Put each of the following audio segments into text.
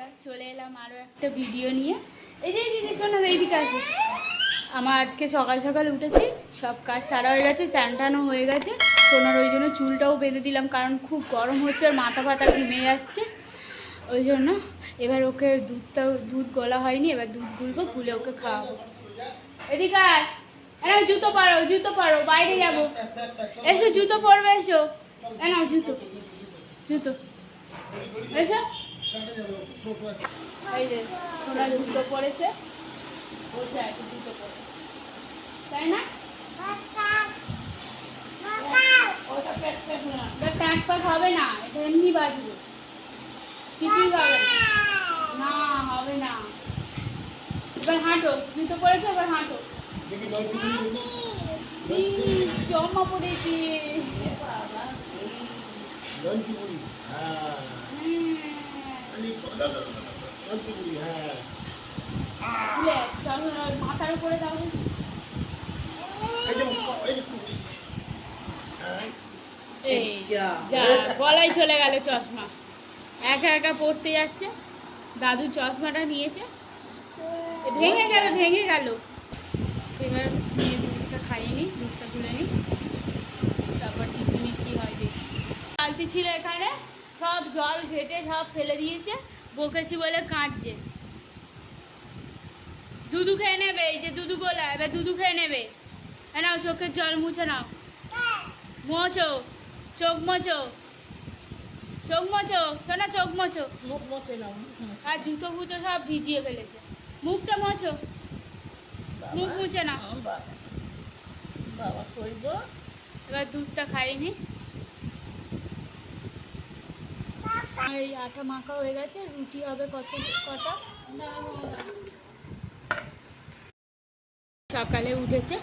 বন্ধুরা, চলে এলাম আরও একটা ভিডিও নিয়ে। এই যে দিদি শোনো, এইদিকে আছে। আমার আজকে সকাল সকাল উঠেছি, সব কাজ সারা হয়ে গেছে, চান টানও হয়ে গেছে। সোনার ওই জন্য চুলটাও বেঁধে দিলাম, কারণ খুব গরম হচ্ছে আর মাথা ফাতা ঘেমে যাচ্ছে। ওই জন্য এবার ওকে দুধ গলা হয়নি, এবার দুধ গুলবো, গুলে ওকে খাওয়াবো। এদিকে আয়, জুতো পরো, বাইরে যাবো। এসো, জুতো পরবে, এসো। নাও জুতো, এসো। এই যে সোনার জুতো পরেছে, বলছে একটু জুতো পরে, তাই না? ওটা প্যাক হবে না, এটা এমনি বাজবে, কিছুই হবে না, হবে না। এবার হাঁটো, জুতো পরেছো, এবার হাঁটো। জমা পড়েছি। মাথার উপরে দাও, গলায় চলে গেল চশমা, একা একা পড়তে যাচ্ছে। দাদু চশমাটা নিয়েছে, ভেঙে গেল। এবার নিয়ে দুধটা খাইয়ে নি, দুধটা তুলে নি, তারপর টিফিনে কি হয় দেখি। বালতি ছিল এখানে, সব জল ঘেটে সব ফেলে দিয়েছে, বকেছি বলে কাঁদছে। দুধু খেয়ে নেবে, এই যে দুধু গোলা, এবার দুধু খেয়ে নেবে। নাও চোখের জল মুছে নাও, মোছো, চোখ মোছো, শোনা, চোখ মোছো, মুখ মোছে নাও। আর জুতো ফুতো সব ভিজিয়ে ফেলেছে, মুখটা মোছো, মুখ মুছে নাও। বাবা কইব, এবার দুধটা খাইনি। এই আটা মাখা হয়ে গেছে, রুটি হবে কটা। সকালে উঠেছে,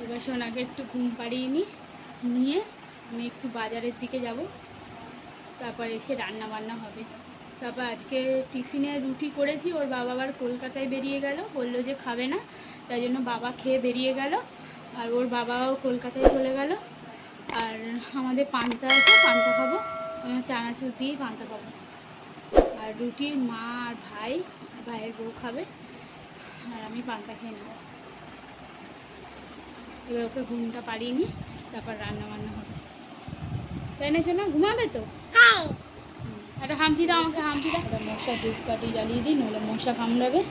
এবার সোনাকে একটু ঘুম পাড়িয়ে নিয়ে আমি একটু বাজারের দিকে যাব, তারপর এসে রান্না বান্না হবে। তারপর আজকে টিফিনে রুটি করেছি, ওর বাবা আবার কলকাতায় বেরিয়ে গেল, বললো যে খাবে না, তাই জন্য বাবা খেয়ে বেরিয়ে গেল, আর ওর বাবাও কলকাতায় চলে গেল। আর আমাদের পান্তা আছে, পান্তা খাবো, আমার চানাচুর দিয়েই পান্তা খাবো। আর রুটি মা আর ভাইয়ের বউ খাবে, আর আমি পান্তা খেয়ে নেব। এবার ওকে ঘুমটা পাড়িয়ে নি, তারপর রান্না বান্না হবে, তাই না? শোনা ঘুমাবে তো? একটা হাম্পি দাও আমাকে, হাম্পি দাও। মশা ধূপ কাঠি জ্বালিয়ে দিই, নইলে মশা কামড়াবে।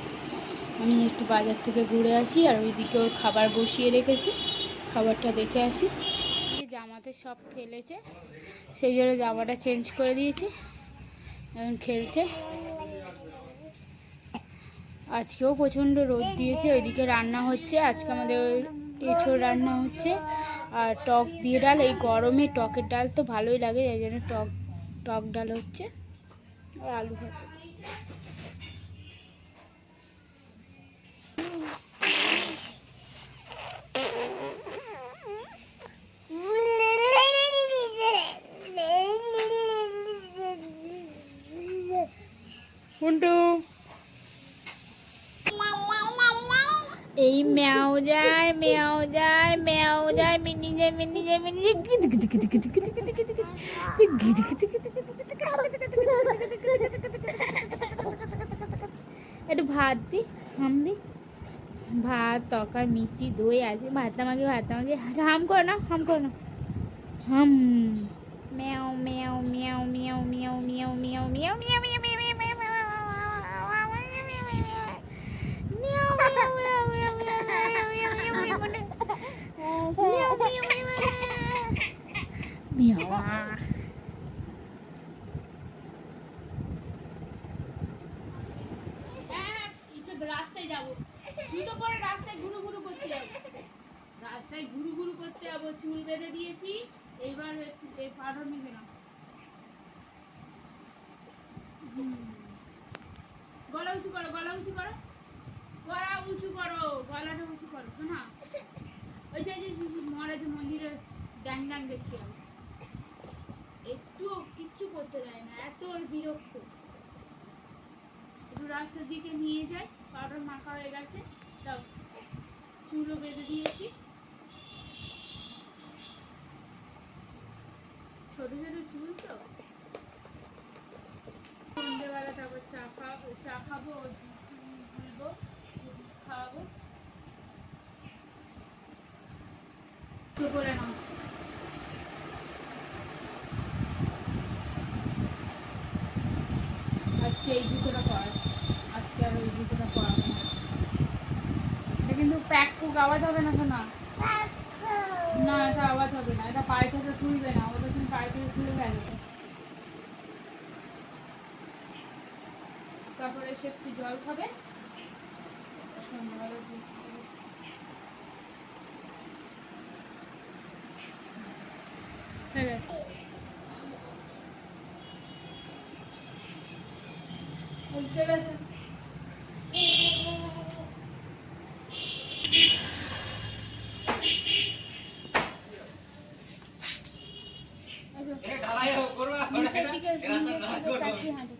আমি একটু বাজার থেকে ঘুরে আসি, আর ওইদিকে ওর খাবার বসিয়ে রেখেছি, খাবারটা দেখে আসি। জামাতে সব ফেলেছে, সেই জন্য জামাটা চেঞ্জ করে দিয়েছি, এখন খেলছে। আজকেও প্রচণ্ড রোদ দিয়েছে, ওইদিকে রান্না হচ্ছে, আজকে আমাদের এঁচোড় রান্না হচ্ছে আর টক দিয়ে ডাল। এই গরমে টকের ডাল তো ভালোই লাগে, এই জন্য টক ডাল হচ্ছে, আর আলু ভাজা। এই ম্যাও যায় মিনি যায় একটু ভাত দি, ভাত, তরকারি, মিষ্টি, দই আছে, ভাত আমাকে হাম করো না, হাম। ম্যাও ম্যাও ম্যাও ম্যাও ম্যাও ম্যাও ম্যাও ম্যাও ম্যাও ম্যাও রাস্তায় যাবো, জুতো পরে রাস্তায় ঘুরু ঘুরু করতে যাবো, চুল বেঁধে দিয়েছি। এইবার এই পাউডার নিবে না, গলা উঁচু করো, গলাটা উঁচু করো শোনা। ওই যে মহারাজ মন্দিরে ড্যাং দেখতে হবে, একটু কিচ্ছু করতে দেয় না, এত বিরক্ত। একটু রাস্তার দিকে নিয়ে যাই, পাউডার মাখা হয়ে গেছে, দাও, চুলও বেঁধে দিয়েছি। ছোট ছোট চুল তো, সন্ধ্যেবেলা তারপর চা খাবো, গুলবো, খাওয়াবো। তো করে নাও। আজকে এই জুতোটা পরাচ্ছি, আজকে আর ওই জুতোটা পরাবো না। এটা কিন্তু প্যাক পুক আওয়াজ হবে না তো না, না এটা আওয়াজ হবে না, এটা পায়ে থেকে তুলবে না, ওটা তুমি পায়ে থেকে তুলে গেলে। তারপরে এসে একটু জল খাবে, সন্ধ্যাবেলা দুধ খাবে। ঠিক আছে, চলে আসো। নিচের দিকে তাকিয়ে হাঁটো।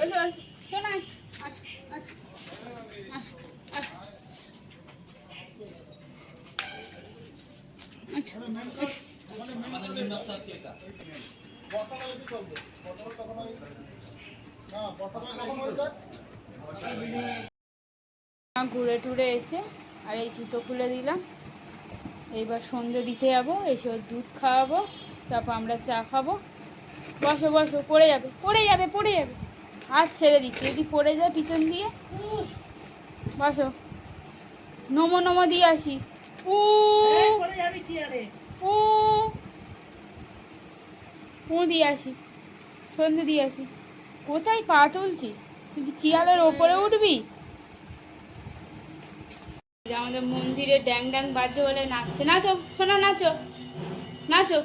ওই যে শোন, আসো আসো আসো আসো আসো। আচ্ছা আচ্ছা, ঘুরে টুরে এসে আর এই জুতো খুলে দিলাম। এইবার সন্ধ্যে দিতে যাবো, এসে ওর দুধ খাওয়াবো, তারপর আমরা চা খাবো। বসো বসো, পড়ে যাবে পড়ে যাবে পড়ে যাবে, হাত ছেড়ে দিচ্ছি, যদি পড়ে যায় পিছন দিয়ে। বসো, নমো নমো দিয়ে আসি। উ উ উ দিয়ে আসি, সন্ধে দিয়ে আসি। কোথায় পা তুলছিস তুই? কি চিয়ারের ওপরে উঠবি? আমাদের মন্দিরে ড্যাং ড্যাং বাজছে বলে নাচছে। নাচো শোনা, নাচো নাচো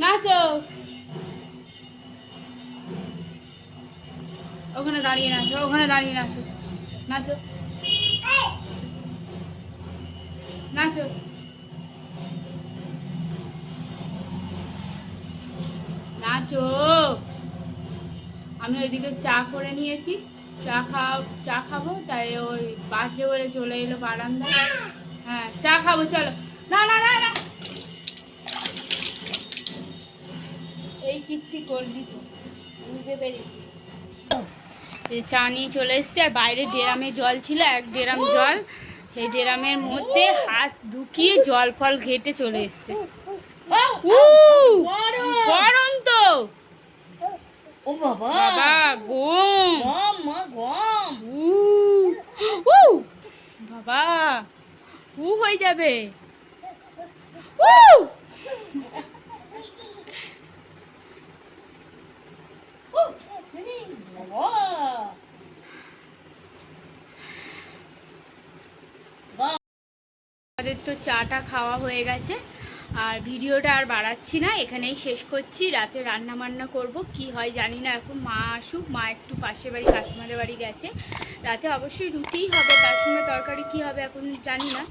নাচো। ওখানে দাঁড়িয়ে নাচো, ওখানে দাঁড়িয়ে নাচো, নাচো নাচো। নাচো। আমি ওইদিকে চা করে নিয়েছি, চা খাবো, তাই ওই বাজে বলে চলে এলো বারান্দায়। হ্যাঁ চা খাবো, চলো। না না না না, এই কীর্তি করবি তো, বুঝতে পেরেছি। চা নিয়ে চলে এসছে, আর বাইরে ড্রামে জল ছিল, 1 ড্রাম জল। সেই ড্রামের মধ্যে হাত ঢুকিয়ে জল ফল ঘেটে চলে এসছে। গরম তো। ও বাবা, বাবা গম গম মা গম। বাবা হয়ে যাবে। আমাদের তো চাটা খাওয়া হয়ে গেছে, আর ভিডিওটা আর বাড়াচ্ছি না, এখানেই শেষ করছি। রাতে রান্না বান্না করব, কি হয় জানি না, এখন মা আসুক, মা একটু পাশের বাড়ি কাকিমাদের বাড়ি গেছে। রাতে অবশ্যই রুটিই হবে, তার সঙ্গে তরকারি কী হবে এখন জানি না।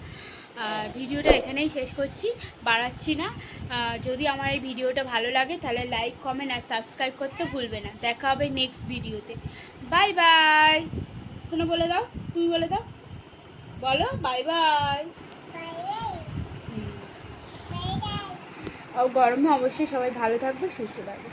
ভিডিওটা এখানেই শেষ করছি, বাড়াচ্ছি না। যদি আমার এই ভিডিওটা ভালো লাগে তাহলে লাইক কমেন্ট আর সাবস্ক্রাইব করতে ভুলবে না। দেখা হবে নেক্সট ভিডিওতে। Bye bye. শোনো বলে দাও, তুমি বলে দাও, বলো বাই বাই। আর গরমে অবশ্যই সবাই ভালো থাকবে, সুস্থ থাকবে।